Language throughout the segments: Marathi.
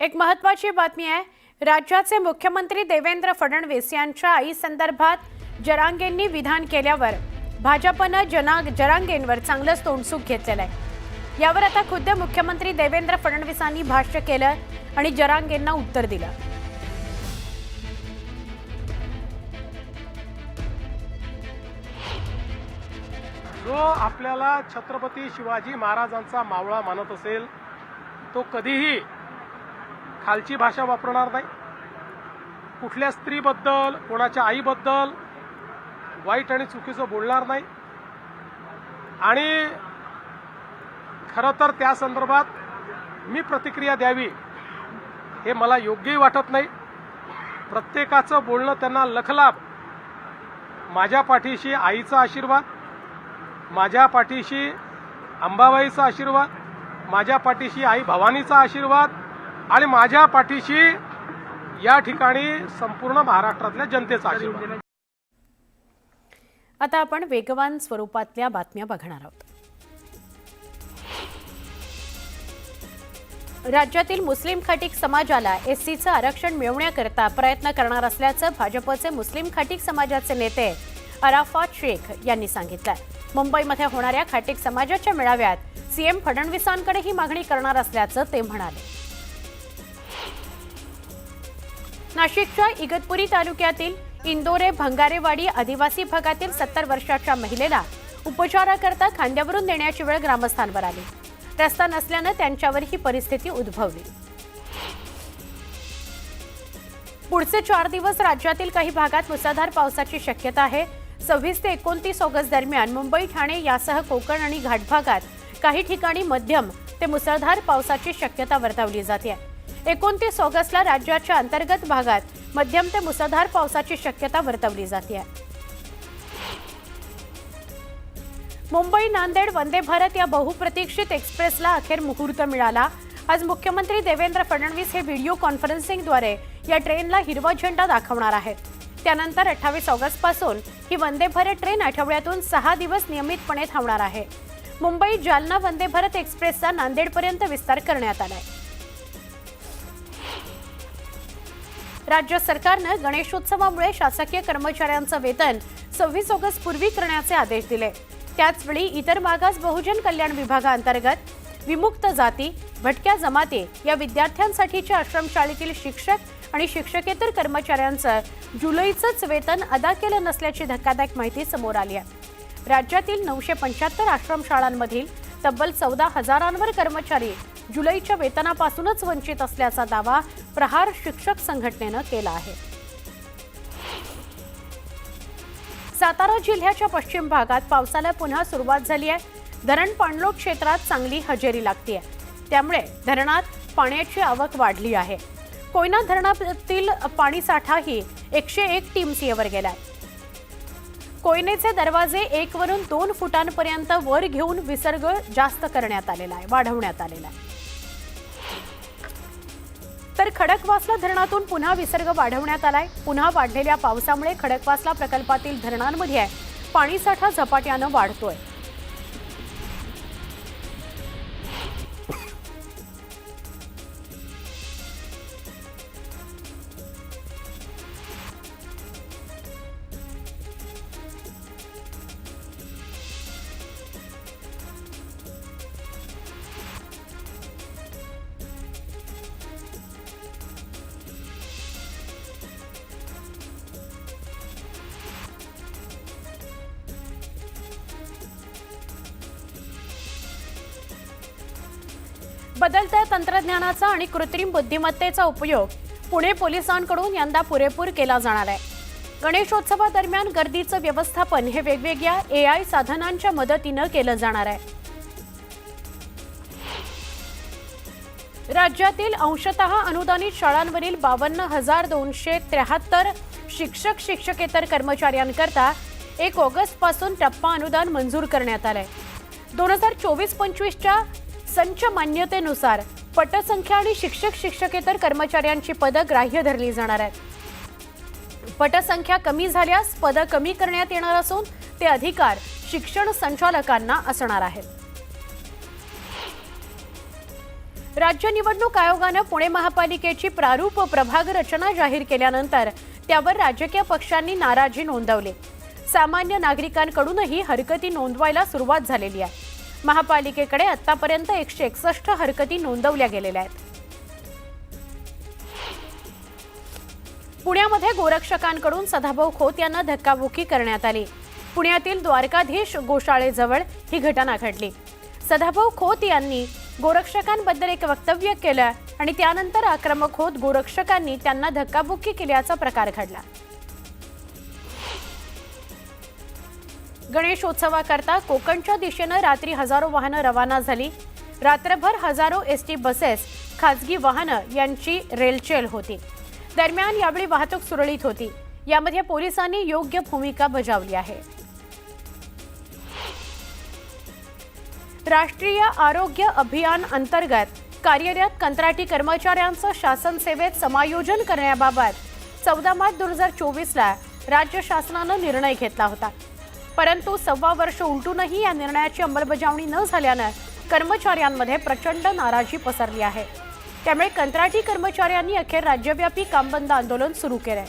एक महत्त्वाची बातमी आहे। राज्याचे मुख्यमंत्री देवेंद्र फडणवीस यांच्या आईसंदर्भात जरांगेंनी विधान केल्यावर भाजपने जरांगेंवर चांगलंच तोंडसुख घेतलेलं आहे। यावर आता खुद्द मुख्यमंत्री देवेंद्र फडणवीसांनी भाष्य केलं आणि जरांगेंना उत्तर दिलं। जो आपल्याला छत्रपती शिवाजी महाराजांचा मावळा मानत असेल तो कधीही खालची भाषा वापरणार नाही, कुठल्या स्त्रीबद्दल कोणाच्या आईबद्दल वाईट आणि चुकीचं बोलणार नाही। आणि खरं तर त्या संदर्भात मी प्रतिक्रिया द्यावी हे मला योग्यही वाटत नाही। प्रत्येकाचं बोलणं त्यांना लखलाभ। माझ्या पाठीशी आईचा आशीर्वाद, माझ्या पाठीशी अंबाबाईचा आशीर्वाद, माझ्या पाठीशी आई भवानीचा आशीर्वाद आणि माझ्या पाठीशी या ठिकाणी संपूर्ण महाराष्ट्रातल्या जनतेचा आशीर्वाद। आता आपण वेगवान स्वरूपातल्या बातम्या बघणार आहोत। राज्यातील मुस्लिम खाटीक समाजाला एससीचं आरक्षण मिळवण्याकरता प्रयत्न करणार असल्याचं भाजपचे मुस्लिम खाटीक समाजाचे नेते अराफात शेख यांनी सांगितलं। मुंबईमध्ये होणाऱ्या खाटीक समाजाच्या मेळाव्यात सीएम फडणवीसांकडे ही मागणी करणार असल्याचं ते म्हणाले। नाशिकच्या इगतपुरी तालुक्यातील इंदोरे भंगारेवाडी आदिवासी भागातील 70 वर्षाच्या महिलेला उपचाराकरता खांद्यावरून नेण्याची वेळ ग्रामस्थांवर आली। रस्ता नसल्याने त्यांच्यावर ही परिस्थिती उद्भवली। पुढचे 4 दिवस राज्यातील काही भागात मुसळधार पावसाची शक्यता आहे। 26 ते 29 ऑगस्ट दरम्यान मुंबई, ठाणे यासह कोकण आणि घाटभागात काही ठिकाणी मध्यम ते मुसळधार पावसाची शक्यता वर्तवली जाते। 29 ऑगस्टला राज्याच्या अंतर्गत भागात मध्यम ते मुसळधार पावसाची शक्यता वर्तवली जाते। मुंबई नांदेड वंदे भारत या बहुप्रतीक्षित एक्सप्रेसला अखेर मुहूर्त मिळाला। आज मुख्यमंत्री देवेंद्र फडणवीस हे व्हिडिओ कॉन्फरन्सिंगद्वारे या ट्रेनला हिरवा झेंडा दाखवणार आहेत। त्यानंतर 28 ऑगस्ट पासून ही वंदे भारत ट्रेन आठवड्यातून 6 दिवस नियमितपणे धावणार आहे। मुंबई जालना वंदे भारत एक्सप्रेसचा नांदेडपर्यंत विस्तार करण्यात आलाय। राज्य सरकारने गणेशोत्सवामुळे शासकीय कर्मचाऱ्यांचं वेतन 26 ऑगस्ट पूर्वी करण्याचे आदेश दिले। त्याचवेळी इतर मागास बहुजन कल्याण विभागांतर्गत विमुक्त जाती, भटक्या जमाती या विद्यार्थ्यांसाठीच्या आश्रमशाळेतील शिक्षक आणि शिक्षकेतर कर्मचाऱ्यांचं जुलैचंच वेतन अदा केलं नसल्याची धक्कादायक माहिती समोर आली आहे। राज्यातील 975 आश्रमशाळांमधील तब्बल 14,000 कर्मचारी जुलैच्या वेतनापासूनच वंचित असल्याचा दावा प्रहार शिक्षक संघटनेनं केला आहे। सातारा जिल्ह्याच्या पश्चिम भागात पावसाला पुन्हा सुरुवात झाली आहे। धरण पाणलोट क्षेत्रात चांगली हजेरी लागते आहे, त्यामुळे धरणात पाण्याची आवक वाढली आहे। कोयना धरणातील पाणीसाठाही 101 टीएमसीवर गेलाय। कोयनेचे दरवाजे 1 वरून 2 फुटांपर्यंत वर घेऊन विसर्ग जास्त करण्यात आलेला आहे, वाढवण्यात आलेला आहे। तर खडकवासला धरणातून पुन्हा विसर्ग वाढवण्यात आलाय। पुन्हा वाढलेल्या पावसामुळे खडकवासला प्रकल्पातील धरणांमध्ये पाणीसाठा झपाट्याने वाढतोय। बदलत्या तंत्रज्ञानाचा आणि कृत्रिम बुद्धिमत्तेचा उपयोग पुणे पोलिसांकडून यंदा पुरेपूर केला जाणार आहे। गणेशोत्सवादरम्यान गर्दीचं व्यवस्थापन हे वेगवेगळ्या एआय साधनांच्या मदतीने केलं जाणार आहे। राज्यातील अंशतः अनुदानित शाळांवरील 52,273 शिक्षक शिक्षकेतर कर्मचाऱ्यांकरता 1 ऑगस्ट पासून टप्पा अनुदान मंजूर करण्यात आलंय। 2024-25च्या संच मान्यतेनुसार पटसंख्या आणि शिक्षक शिक्षकेतर कर्मचाऱ्यांची पदं ग्राह्य धरली जाणार आहेत। पटसंख्या कमी झाल्यास पदं कमी करण्यात येणार असून ते अधिकार शिक्षण संचालकांना असणार आहेत। राज्य निवडणूक आयोगानं पुणे महापालिकेची प्रारूप प्रभाग रचना जाहीर केल्यानंतर त्यावर राजकीय पक्षांनी नाराजी नोंदवली। सामान्य नागरिकांकडूनही हरकती नोंदवायला सुरुवात झालेली आहे। महापालिकेकडे आतापर्यंत 161 हरकती नोंदवल्या गेलेल्या आहेत। पुण्यामध्ये गोरक्षकांकडून सदाभाऊ खोत यांना धक्काबुक्की करण्यात आली। पुण्यातील द्वारकाधीश गोशाळेजवळ ही घटना घडली। सदाभाऊ खोत यांनी गोरक्षकांबद्दल एक वक्तव्य केलं आणि त्यानंतर आक्रमक होत गोरक्षकांनी त्यांना धक्काबुक्की केल्याचा प्रकार घडला। गणेशोत्सवाकरता कोकणच्या दिशेनं रात्री हजारो वाहनं रवाना झाली। रात्रभर हजारो एसटी बसेस, खासगी वाहनं यांची रेलचेल होती। दरम्यान यावेळी वाहतूक सुरळीत होती। यामध्ये पोलिसांनी योग्य भूमिका बजावली आहे। राष्ट्रीय आरोग्य अभियान अंतर्गत कार्यरत कंत्राटी कर्मचाऱ्यांचं शासन सेवेत समायोजन करण्याबाबत 14 मार्च 2024 ला राज्य शासनानं निर्णय घेतला होता। परंतु 1.25 वर्ष उलटूनही या निर्णयाची अंमलबजावणी न झाल्यानं कर्मचाऱ्यांमध्ये प्रचंड नाराजी पसरली आहे। त्यामुळे कंत्राटी कर्मचाऱ्यांनी अखेर राज्यव्यापी कामबंद आंदोलन सुरू केले।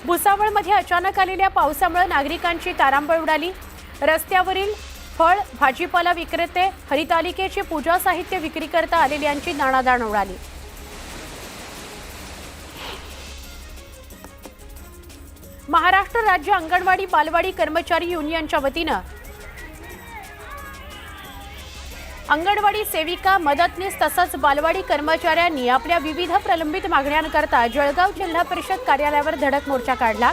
भुसावळमध्ये अचानक आलेल्या पावसामुळे नागरिकांची तारांबळ उडाली। रस्त्यावरील फळ भाजीपाला विक्रेते, हरितालिकेची पूजा साहित्य विक्री करता आलेल्यांची दाणादाण उडाली। महाराष्ट्र राज्य अंगणवाडी बालवाडी कर्मचारी युनियनच्या वतीनं अंगणवाडी सेविका, मदतनीस तसंच बालवाडी कर्मचाऱ्यांनी आपल्या विविध प्रलंबित मागण्यांकरता जळगाव जिल्हा परिषद कार्यालयावर धडक मोर्चा काढला।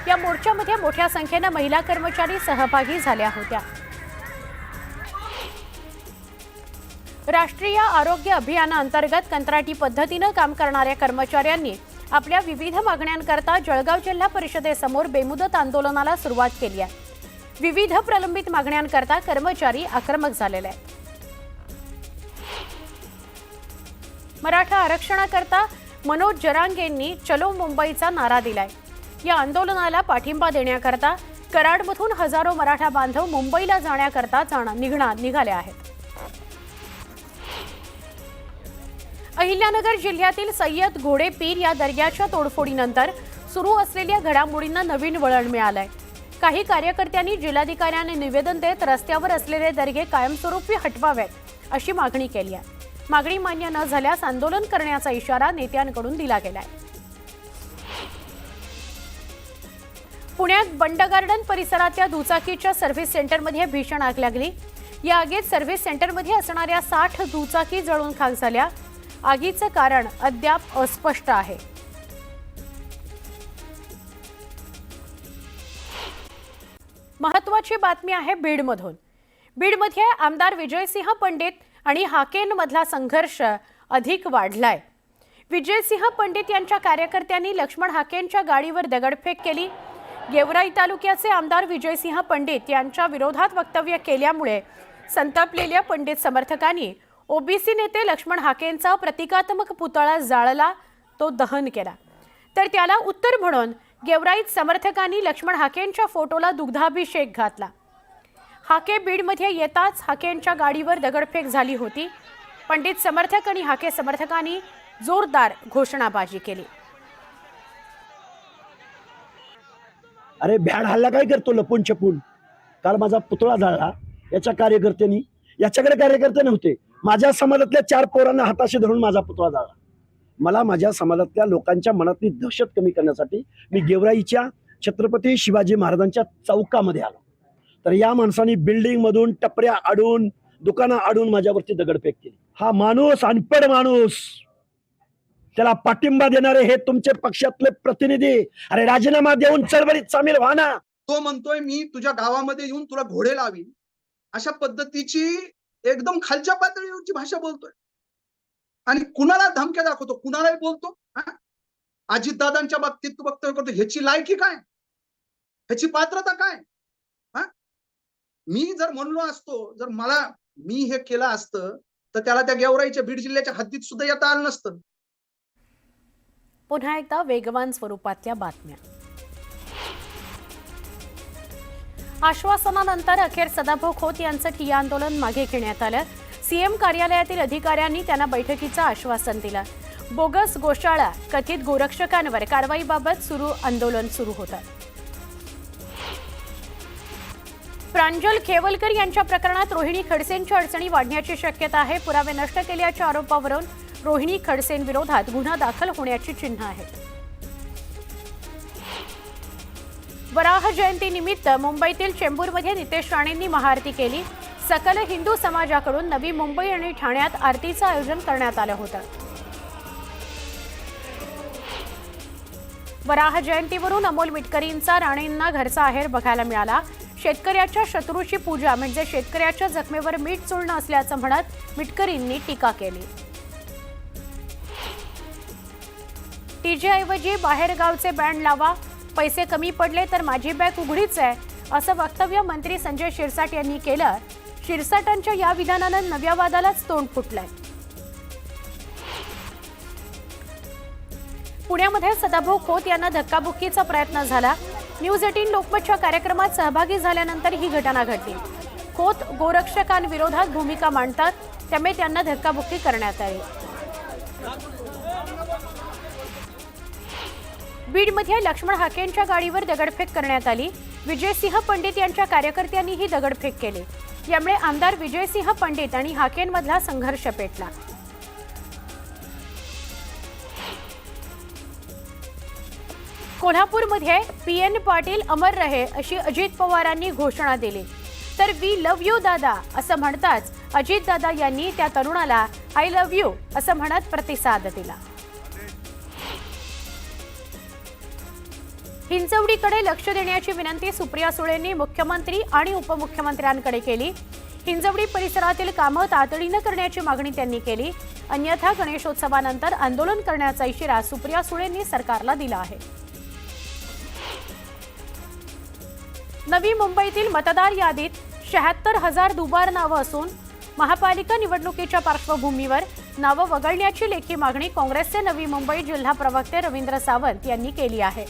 या मोर्चामध्ये मोठ्या संख्येने महिला कर्मचारी सहभागी झाल्या होत्या। राष्ट्रीय आरोग्य अभियानाअंतर्गत कंत्राटी पद्धतीने काम करणाऱ्या कर्मचाऱ्यांनी आपल्या विविध मागण्यांकरता जळगाव जिल्हा परिषदेसमोर बेमुदत आंदोलनाला सुरुवात केली आहे। विविध प्रलंबित मागण्यांकरता कर्मचारी आक्रमक झालेले आहेत। मराठा आरक्षणाकरता मनोज जरांगेंनी चलो मुंबईचा नारा दिलाय। या आंदोलनाला पाठिंबा देण्याकरता कराडमधून हजारो मराठा बांधव मुंबईला जाण्याकरता निघाले आहेत। अहिल्यानगर जिल्ह्यातील सय्यद घोडेपीर या दर्ग्याच्या तोडफोडीनंतर सुरू असलेल्या घडामोडींना नवीन वळण मिळालंय। काही कार्यकर्त्यांनी जिल्हाधिकाऱ्यांना निवेदन देत रस्त्यावर असलेले दर्गे कायमस्वरूपी हटवावेत अशी मागणी केली आहे। मागणी मान्य न झाल्यास आंदोलन करण्याचा इशारा नेत्यांकडून दिला गेलाय। पुण्यात बंड गार्डन परिसरातल्या दुचाकीच्या सर्व्हिस सेंटरमध्ये भीषण आग लागली। या आगीत सर्व्हिस सेंटरमध्ये असणाऱ्या 60 दुचाकी जळून खाक झाल्या। आगीचं कारण अद्याप अस्पष्ट आहे। महत्त्वाची बातमी आहे बीडमधून। बीडमध्ये आमदार विजयसिंह पंडित आणि हाकेंमधला संघर्ष अधिक वाढलाय। विजयसिंह पंडित यांच्या कार्यकर्त्यांनी लक्ष्मण हाकेंच्या गाडीवर दगडफेक केली। गेवराई तालुक्याचे आमदार विजयसिंह पंडित यांच्या विरोधात वक्तव्य केल्यामुळे संतापलेल्या पंडित समर्थकांनी ओबीसी नेते लक्ष्मण हाकेंचा प्रतिकात्मक पुतळा जाळला, तो दहन केला। तर त्याला उत्तर म्हणून गेवराईत समर्थकांनी लक्ष्मण हाकेंच्या फोटोला दुग्धाभिषेक घातला। हाके बीडमध्ये येताच हाकेंच्या गाडीवर दगडफेक झाली होती। पंडित समर्थक आणि हाके समर्थकांनी जोरदार घोषणाबाजी केली। अरे भ्याड हल्ला काय करतो लपून छपून? काल माझा पुतळा जाळला याच्या कार्यकर्त्यांनी। याच्याकडे कार्यकर्ते नव्हते, माझ्या समाजातल्या 4 पोरांना हाताशी धरून माझा पुतळा जाळला। मला माझ्या समाजातल्या लोकांच्या मनातली दहशत कमी करण्यासाठी मी गेवराईच्या छत्रपती शिवाजी महाराजांच्या चौकामध्ये आलो। तर या माणसाने बिल्डिंग मधून टपऱ्या आडून, दुकानं आडून माझ्यावरती दगडफेक केली। हा माणूस अनपढ माणूस, त्याला पाठिंबा देणारे हे तुमचे पक्षातले प्रतिनिधी, अरे राजीनामा देऊन चळवळीत सामील व्हा ना। तो म्हणतोय मी तुझ्या गावामध्ये येऊन तुला घोडे लावीन, अशा पद्धतीची एकदम खालच्या पातळीवरची भाषा बोलतोय आणि कुणाला धमक्या दाखवतो, कुणालाही बोलतो। अजितदादांच्या बाबतीत तू वक्तव्य करतो, ह्याची लायकी काय, ह्याची पात्रता काय? मी जर म्हणलो असतो, जर मी हे केलं असतं तर त्याला त्या गेवराईच्या बीड जिल्ह्याच्या हद्दीत सुद्धा येता आलं नसतं। पुन्हा एकदा वेगवान स्वरूपातल्या बातम्या। आश्वासनानंतर अखेर सदाभाऊ खोत यांचं ठिय्या आंदोलन मागे घेण्यात आलं. सीएम कार्यालयातील अधिकाऱ्यांनी त्यांना बैठकीचं आश्वासन दिलं. बोगस गोशाळा कथित गोरक्षकांवर कारवाईबाबत आंदोलन सुरू होतं. प्रांजल खेवलकर यांच्या प्रकरणात रोहिणी खडसेंच्या अडचणी वाढण्याची शक्यता आहे. पुरावे नष्ट केल्याच्या आरोपावरून रोहिणी खडसेंविरोधात गुन्हा दाखल होण्याची चिन्ह आहेत. वराह जयंतीनिमित्त मुंबईतील चेंबूरमध्ये नितेश राणेंनी महाआरती केली. सकल हिंदू समाजाकडून नवी मुंबई आणि ठाण्यात आरतीचं आयोजन करण्यात आलं होतं. वराह जयंतीवरून अमोल मिटकरींचा राणेंना घरचा आहेर बघायला मिळाला. शेतकऱ्याच्या शत्रूची पूजा म्हणजे शेतकऱ्याच्या जखमेवर मीठ चोळणं असल्याचं म्हणत मिटकरींनी टीका केली. टीजेऐवजी बाहेरगावचे बँड लावा, पैसे कमी पडले तर माझी बॅग उघडीच आहे, असं वक्तव्य मंत्री संजय शिरसाट यांनी केलं. शिरसाटांच्या या विधानानं नव्या वादालाच तोंड फुटलंय. पुण्यामध्ये सदाभाऊ खोत यांना धक्काबुक्कीचा प्रयत्न झाला. न्यूज 18 लोकमतच्या कार्यक्रमात सहभागी झाल्यानंतर ही घटना घडली. खोत गोरक्षकांविरोधात भूमिका मांडतात, त्यामुळे त्यांना धक्काबुक्की करण्यात आली. बीडमध्ये लक्ष्मण हाकेंच्या गाडीवर दगडफेक करण्यात आली. विजयसिंह पंडित यांच्या कार्यकर्त्यांनीही दगडफेक केली. यामुळे आमदार विजयसिंह पंडित आणि हाकेंमधला संघर्ष पेटला. कोल्हापूरमध्ये पीएन पाटील अमर रहे अशी अजित पवारांनी घोषणा दिली. तर वी लव्ह यू दादा असं म्हणताच अजितदादा यांनी त्या तरुणाला आय लव्ह यू असं म्हणत प्रतिसाद दिला. हिंजवडीकडे लक्ष देण्याची विनंती सुप्रिया सुळेंनी मुख्यमंत्री आणि उपमुख्यमंत्र्यांकडे केली. हिंजवडी परिसरातील कामं तातडीनं करण्याची मागणी त्यांनी केली. अन्यथा गणेशोत्सवानंतर आंदोलन करण्याचा इशारा सुप्रिया सुळेंनी सरकारला दिला आहे. नवी मुंबईतील मतदार यादीत 76,000 दुबार नावं असून महापालिका निवडणुकीच्या पार्श्वभूमीवर नावं वगळण्याची लेखी मागणी काँग्रेसचे नवी मुंबई जिल्हा प्रवक्ते रवींद्र सावंत यांनी केली आहे.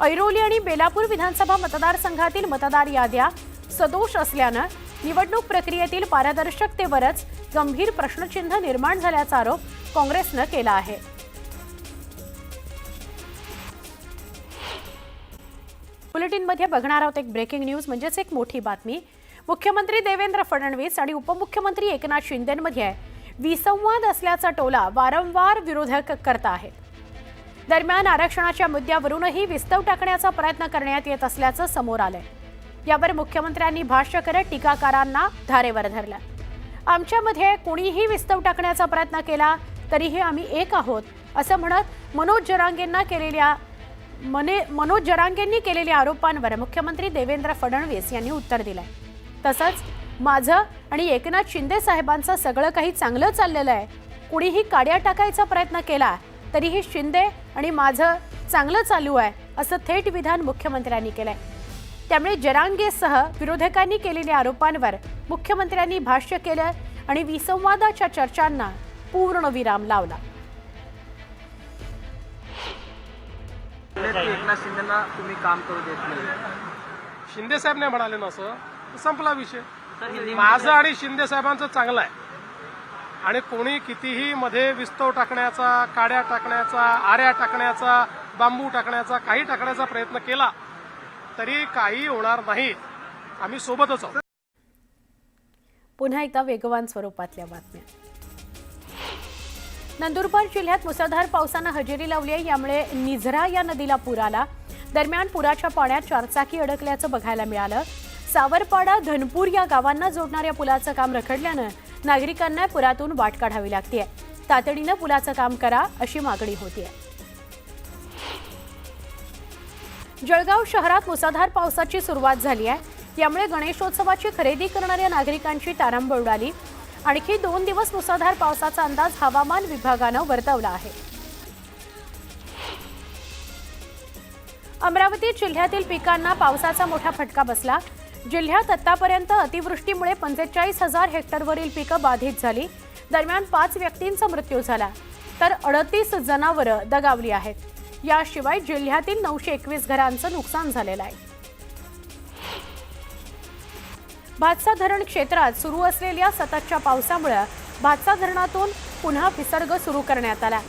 ऐरोली आणि बेलापूर विधानसभा मतदारसंघातील मतदार याद्या सदोष असल्यानं निवडणूक प्रक्रियेतील पारदर्शकतेवरच गंभीर प्रश्नचिन्ह निर्माण झाल्याचा आरोप काँग्रेसनं केला आहे. बुलेटिनमध्ये बघणार आहोत एक ब्रेकिंग न्यूज म्हणजेच एक मोठी बातमी. मुख्यमंत्री देवेंद्र फडणवीस आणि उपमुख्यमंत्री एकनाथ शिंदेंमध्ये विसंवाद असल्याचा टोला वारंवार विरोधक करत आहेत. दरम्यान आरक्षणाच्या मुद्द्यावरूनही विस्तव टाकण्याचा प्रयत्न करण्यात येत असल्याचं समोर आलंय. यावर मुख्यमंत्र्यांनी भाष्य करत टीकाकारांना धारेवर धरलं. आमच्यामध्ये कोणीही विस्तव टाकण्याचा प्रयत्न केला तरीही आम्ही एक आहोत असं म्हणत मनोज जरांगेंनी केलेल्या आरोपांवर मुख्यमंत्री देवेंद्र फडणवीस यांनी उत्तर दिलंय. तसंच माझं आणि एकनाथ शिंदे साहेबांचं सगळं काही चांगलं चाललेलं आहे. कुणीही काड्या टाकायचा प्रयत्न केला तरीही शिंदे आणि माझं चांगलं चालू आहे असं थेट विधान मुख्यमंत्र्यांनी केलंय. त्यामुळे जरांगेसह विरोधकांनी केलेल्या आरोपांवर मुख्यमंत्र्यांनी भाष्य केलं आणि विसंवादाच्या चर्चांना पूर्णविराम लावला. एकनाथ शिंदेना तुम्ही काम करू देत नाही. शिंदे साहेब नाही म्हणाले ना असं तर संपला विषय. माझं आणि शिंदे साहेबांचं चांगलं आहे आणि कोणी कितीही मध्ये विस्तव टाकण्याचा, काड्या टाकण्याचा, आऱ्या टाकण्याचा, बांबू टाकण्याचा, काही टाकण्याचा प्रयत्न केला तरी काही होणार नाही. आम्ही सोबतच आहोत. पुन्हा एकदा वेगवान स्वरूपातल्या बातम्या. नंदुरबार जिल्ह्यात मुसळधार पावसानं हजेरी लावली आहे. यामुळे निझरा या नदीला पूर आला. दरम्यान पुराच्या पाण्यात चारचाकी अडकल्याचं बघायला मिळालं. सावरपाडा धनपूर या गावांना जोडणाऱ्या पुलाचं काम रखडल्यानं नागरिकांना पुरातून वाट काढावी लागतेय. तातडीनं पुलाचं काम करा अशी मागणी होतीये. जळगाव शहरात मुसळधार पावसाची सुरुवात झाली आहे. यामुळे गणेशोत्सवाची खरेदी करणाऱ्या नागरिकांची तारांबळ उडाली. आणखी 2 दिवस मुसळधार पावसाचा अंदाज हवामान विभागानं वर्तवला आहे. अमरावती जिल्ह्यातील पिकांना पावसाचा मोठा फटका बसला. जिल्ह्यात आतापर्यंत अतिवृष्टीमुळे 45,000 हेक्टरवरील पिकं बाधित झाली. दरम्यान 5 व्यक्तींचा मृत्यू झाला तर 38 जनावरं दगावली आहेत. याशिवाय जिल्ह्यातील 921 घरांचं नुकसान झालेलं आहे. भातसा धरण क्षेत्रात सुरू असलेल्या सततच्या पावसामुळे भातसा धरणातून पुन्हा विसर्ग सुरू करण्यात आला।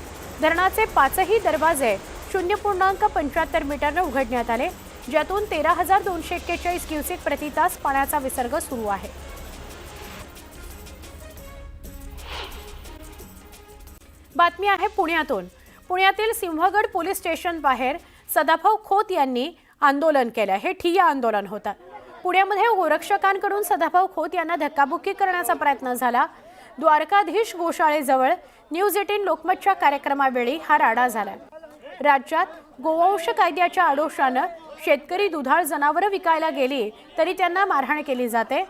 धरणाचे 5ही दरवाजे 0.75 मीटरने उघडण्यात आले, ज्यातून 13,241 क्युसेक प्रति तास पाण्याचा विसर्ग सुरू आहे। बातमी आहे पुण्यातून। पुण्यातील सिंहगड पोलीस स्टेशन बाहेर सदाभाऊ खोत यांनी आंदोलन केलं। हे ठिय्या आंदोलन होतं। पुण्यामध्ये गोरक्षकांकडून सदाभाऊ खोत यांना धक्काबुक्की करण्याचा प्रयत्न झाला। द्वारकाधीश गोशाळेजवळ न्यूज 18 लोकमतच्या कार्यक्रमावेळी हा राडा झाला। राज्यात गोवंश कायद्याच्या आडोशानं शेतकरी दुधाळ जनावरं विकायला गेली तरी त्यांना मारहाण केली जाते।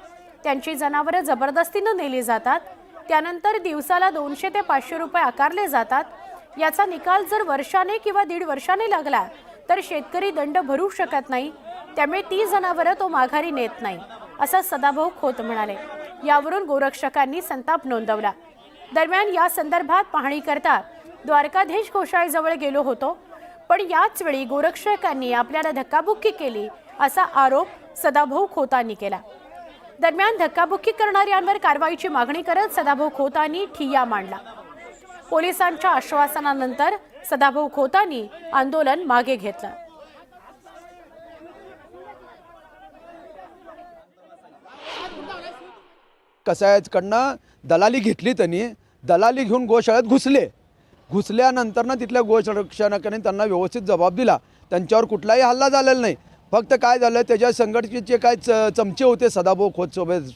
त्यांची जनावरं जबरदस्तीने नेली जातात। त्यानंतर दिवसाला 200 ते 500 रुपये आकारले जातात। याचा निकाल जर वर्षाने किंवा 1.5 वर्षाने लागला तर शेतकरी दंड भरू शकत नाही। त्यामुळे ती जनावरं तो माघारी नेत नाही, असं सदाभाऊ खोत म्हणाले। यावरून गोरक्षकांनी संताप नोंदवला। दरम्यान या संदर्भात पाहणी करता द्वारकाधीश गोशाळेजवळ गेलो होतो, पण याच वेळी गोरक्षकांनी आपल्याला धक्काबुक्की केली असा आरोप सदाभाऊ खोतांनी केला। दरम्यान धक्काबुक्की करणाऱ्यांवर कारवाईची मागणी करत सदाभाऊ खोतांनी ठिय्या मांडला। पोलिसांच्या आश्वासनानंतर सदाभाऊ खोतांनी आंदोलन मागे घेतलं। कसायाकडनं दलाली घेतली, त्यांनी दलाली घेऊन गोशाळेत घुसल्यानंतर ना तिथल्या गोसंरक्षकाने त्यांना व्यवस्थित जबाब दिला। त्यांच्यावर कुठलाही हल्ला झालेला नाही। फक्त काय झालं, त्याच्या संघटनेचे काय चमचे होते, सदाभाऊ खोत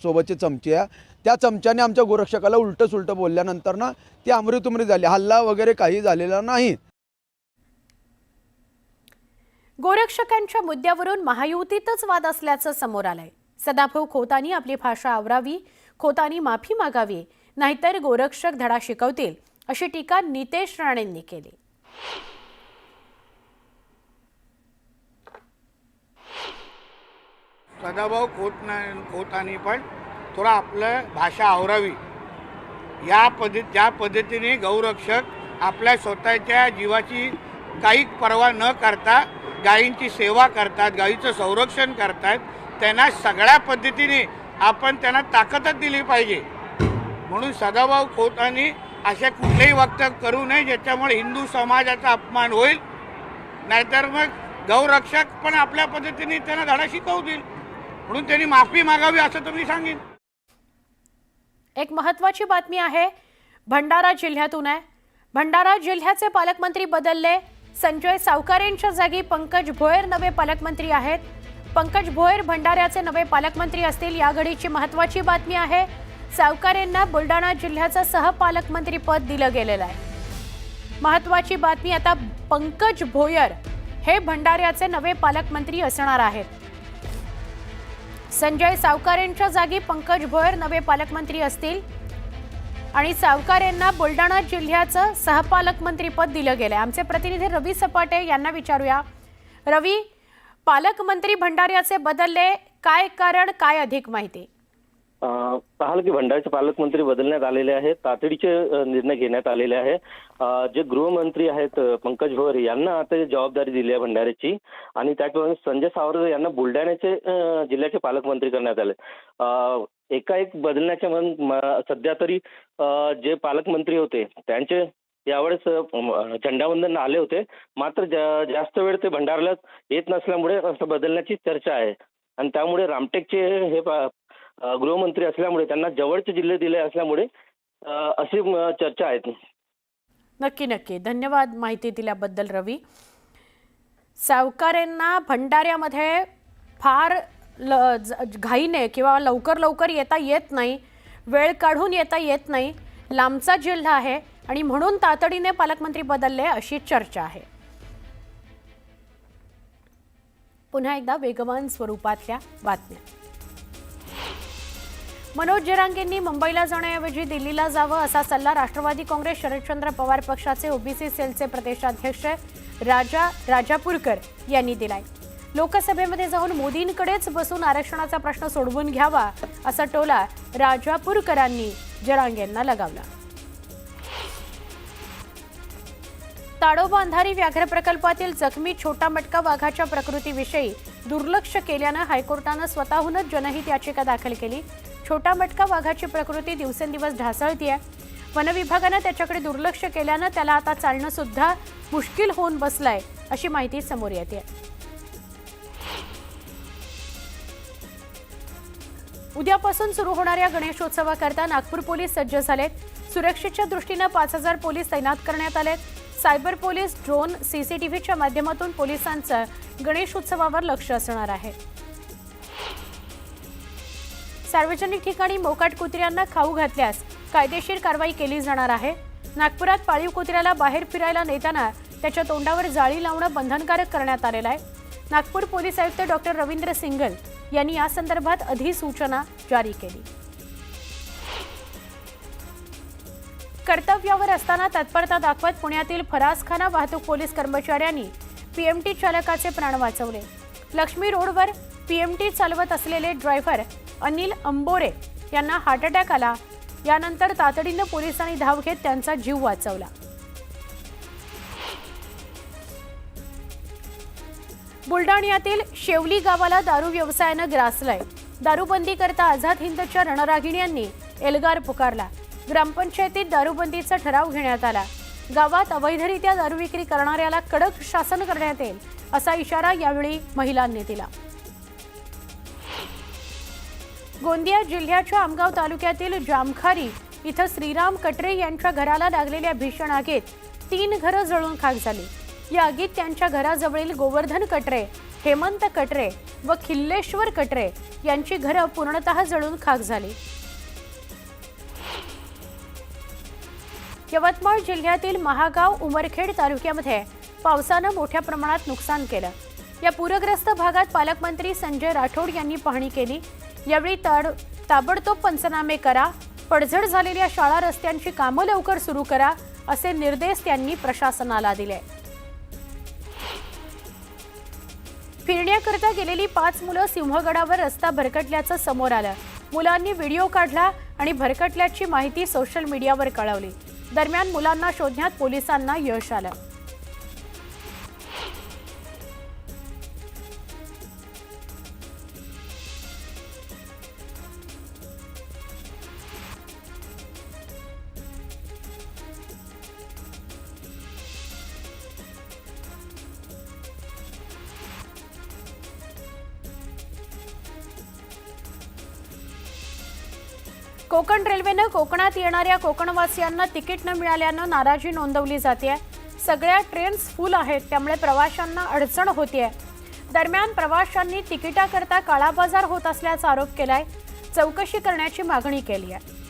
सोबतचे चमचे, त्या चमच्याने आमच्या गोरक्षकाला उलटं सुलटं बोलल्यानंतर ना ती अमृतुमरी झाली। हल्ला वगैरे काही झालेला नाही। गोरक्षकांच्या मुद्द्यावरून महायुतीतच वाद असल्याचं समोर आलंय। सदाभाऊ खोतांनी आपली भाषा आवरावी, खोतांनी माफी मागावी, नाहीतर गोरक्षक धडा शिकवतील, अशी टीका नितेश राणेंनी केली। सदाभाऊ खोतांनी पण थोडा आपलं भाषा आवरावी। ज्या पद्धतीने गौरक्षक आपल्या स्वतःच्या जीवाची काही पर्वा न करता गायींची सेवा करतात, गायीचं संरक्षण करतात, त्यांना सगळ्या पद्धतीने आपण त्यांना ताकदच दिली पाहिजे। म्हणून सदाभाऊ खोतांनी असे कुठलेही वक्तव्य करू नये ज्याच्यामुळे हिंदू समाजाचा अपमान होईल, नाहीतर मग गौरक्षक पण आपल्या पद्धतीने त्यांना धडा शिकवतील। म्हणून त्यांनी माफी मागावी असं तुम्ही सांगेन। एक महत्त्वाची बातमी आहे, भंडारा जिल्ह्यातून आहे। भंडारा जिल्ह्याचे पालकमंत्री बदलले। संजय सावकारेंच्या जागी पंकज भोयर नवे पालकमंत्री आहेत। पंकज भोयर भंडाऱ्याचे नवे पालकमंत्री असतील। या घडीची महत्त्वाची बातमी आहे, सावकारेंना बुलढाणा जिल्ह्याचं सहपालकमंत्री पद दिलं गेलेलं आहे। महत्त्वाची बातमी, आता पंकज भोयर हे भंडाऱ्याचे नवे पालकमंत्री असणार आहेत। संजय सावकारेंच्या जागी पंकज भोयर नवे पालकमंत्री असतील आणि सावकारेंना बुलढाणा जिल्ह्याचं सहपालकमंत्री पद दिलं गेलंय। आमचे प्रतिनिधी रवी सपाटे यांना विचारूया। रवी, पालकमंत्री भंडाऱ्याचे बदलले, काय कारण, काय अधिक माहिती? पाहाल की भंडाऱ्याचे पालकमंत्री बदलण्यात आलेले आहेत, तातडीचे निर्णय घेण्यात आलेले आहे। जे गृहमंत्री आहेत पंकज भोयर यांना आता जबाबदारी दिली आहे भंडाऱ्याची, आणि त्याचप्रमाणे संजय सावरकर यांना बुलढाण्याचे जिल्ह्याचे पालकमंत्री करण्यात आले। एकाएक बदलण्याच्या सध्या तरी जे पालकमंत्री होते त्यांचे यावेळेस झेंडावंदन आले होते, मात्र जास्त वेळ ते भंडाऱ्याला येत नसल्यामुळे असं बदलण्याची चर्चा आहे। आणि त्यामुळे रामटेकचे हे गृहमंत्री असल्यामुळे त्यांना जवळचे जिल्हे दिले असल्यामुळे अशी चर्चा आहे। नक्की धन्यवाद माहिती दिल्याबद्दल रवी। सावकारेंना भंडाऱ्यामध्ये फार घाईने किंवा लवकर येता येत नाही, वेळ काढून येता येत नाही, लांबचा जिल्हा आहे आणि म्हणून तातडीने पालकमंत्री बदलले अशी चर्चा आहे। पुन्हा एकदा वेगवान स्वरूपातल्या बातम्या। मनोज जरांगेंनी मुंबईला जाण्याऐवजी दिल्लीला जावं असा सल्ला राष्ट्रवादी काँग्रेस शरदचंद्र पवार पक्षाचे ओबीसी सेलचे प्रदेशाध्यक्ष राजापूरकर यांनी दिलाय। लोकसभेमध्ये जाऊन मोदींकडेच बसून आरक्षणाचा प्रश्न सोडवून घ्यावा असा टोला राजापूरकरांनी जरांगेंना लगावला। ताडोबा अंधारी व्याघ्र प्रकल्पातील जखमी छोटा मटका वाघाच्या प्रकृतीविषयी दुर्लक्ष केल्यानं हायकोर्टानं स्वतःहूनच जनहित याचिका दाखल केली. छोटा मटका वाघाची प्रकृती दिवसेंदिवस ढासळतीये. वन विभागानं त्याच्याकडे दुर्लक्ष केल्यानं त्याला आता चालणं सुद्धा मुश्किल होऊन बसलंय, अशी माहिती समोर येते. उद्यापासून सुरू होणाऱ्या गणेशोत्सवाकरता नागपूर पोलीस सज्ज झालेत. सुरक्षेच्या दृष्टीनं 5000 पोलीस तैनात करण्यात आलेत. सायबर पोलीस, ड्रोन, सीसीटीव्हीच्या माध्यमातून पोलिसांचं गणेशोत्सवावर लक्ष असणार आहे. सार्वजनिक ठिकाणी मोकाट कुत्र्यांना खाऊ घातल्यास कायदेशीर कारवाई केली जाणार आहे. नागपुरात पाळीव कुत्र्याला बाहेर फिरायला नेताना त्याच्या तोंडावर जाळी लावणं बंधनकारक करण्यात आलेलं आहे. नागपूर पोलीस आयुक्त डॉक्टर रवींद्र सिंगल यांनी या संदर्भात अधिसूचना जारी केली. कर्तव्यावर असताना तत्परता दाखवत पुण्यातील फरासखाना वाहतूक पोलीस कर्मचाऱ्यांनी पीएमटी चालकाचे प्राण वाचवले. लक्ष्मी रोडवर पीएमटी चालवत असलेले ड्रायव्हर अनिल अंबोरे यांना हार्ट अटॅक आला. यानंतर तातडीनं पोलिसांनी धाव घेत त्यांचा जीव वाचवला. बुलडाण्यातील शेवली गावाला दारू व्यवसायानं ग्रासलंय. दारूबंदी करता आझाद हिंदच्या रणरागिण्यांनी एल्गार पुकारला. ग्रामपंचायतीत दारूबंदीचा ठराव घेण्यात आला. गावात अवैधरित्या दारू विक्री करणाऱ्याला कडक शासन करण्यात येईल, असा इशारा यावेळी महिलांनी दिला. गोंदिया जिल्ह्याच्या आमगाव तालुक्यातील जामखारी इथं श्रीराम कटरे यांच्या घराला लागलेल्या भीषण आगीत 3 घरं जळून खाक झाली. या आगीत त्यांच्या घराजवळील गोवर्धन कटरे, हेमंत कटरे व खिल्लेश्वर कटरे यांची घरं पूर्णतः जळून खाक झाली. यवतमाळ जिल्ह्यातील महागाव उमरखेड तालुक्यामध्ये पावसानं मोठ्या प्रमाणात नुकसान केलं. या पूरग्रस्त भागात पालकमंत्री संजय राठोड यांनी पाहणी केली. यावेळी ताबडतोब पंचनामे करा, पडझड झालेल्या शाळा रस्त्यांची कामं लवकर सुरू करा, असे निर्देश त्यांनी प्रशासनाला दिले. फिरण्याकरता गेलेली 5 मुलं सिंहगडावर रस्ता भरकटल्याचं समोर आलं. मुलांनी व्हिडिओ काढला आणि भरकटल्याची माहिती सोशल मीडियावर कळवली. दरम्यान मुलांना शोधण्यात पोलिसांना यश आलं. कोकण रेल्वेनं कोकणात येणाऱ्या कोकणवासियांना तिकीट न मिळाल्यानं नाराजी नोंदवली जाते. सगळ्या ट्रेन्स फुल आहेत, त्यामुळे प्रवाशांना अडचण होतीये. दरम्यान प्रवाशांनी तिकिटाकरता काळाबाजार होत असल्याचा आरोप केलाय. चौकशी करण्याची मागणी केली आहे.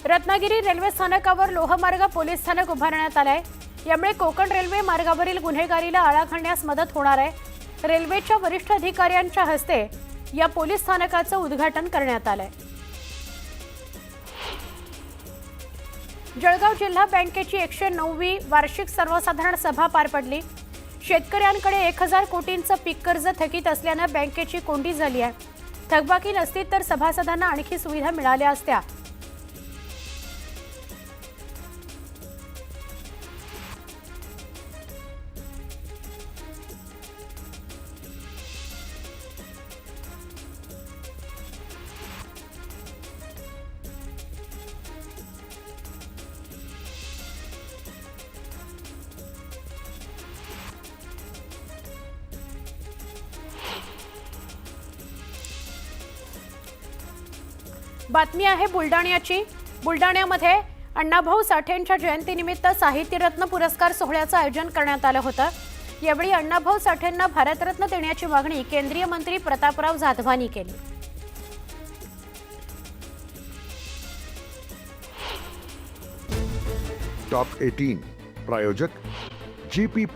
रत्नागिरी रेल्वे स्थानकावर लोहमार्ग पोलीस स्थानक उभारण्यात आलंय. यामुळे कोकण रेल्वे मार्गावरील गुन्हेगारीला आळा घालण्यास मदत होणार आहे. रेल्वेच्या वरिष्ठ अधिकाऱ्यांच्या हस्ते या पोलीस स्थानकाचं उद्घाटन करण्यात आलंय. जळगाव जिल्हा बँकेची 109वी वार्षिक सर्वसाधारण सभा पार पडली. शेतकऱ्यांकडे 1000 कोटींचं पीक कर्ज थकीत असल्यानं बँकेची कोंडी झाली आहे. थकबाकी नसती तर सभासदांना आणखी सुविधा मिळाल्या असत्या. बातमी आहे बुलडाण्याची. बुलडाण्यामध्ये अण्णाभाऊ साठेंच्या जयंतीनिमित्त साहित्यरत्न पुरस्कार सोहळ्याचं आयोजन करण्यात आलं होतं. यावेळी अण्णाभाऊ साठेंना भारतरत्न देण्याची मागणी केंद्रीय मंत्री प्रतापराव जाधवांनी केली. टॉप 18 प्रायोजक GP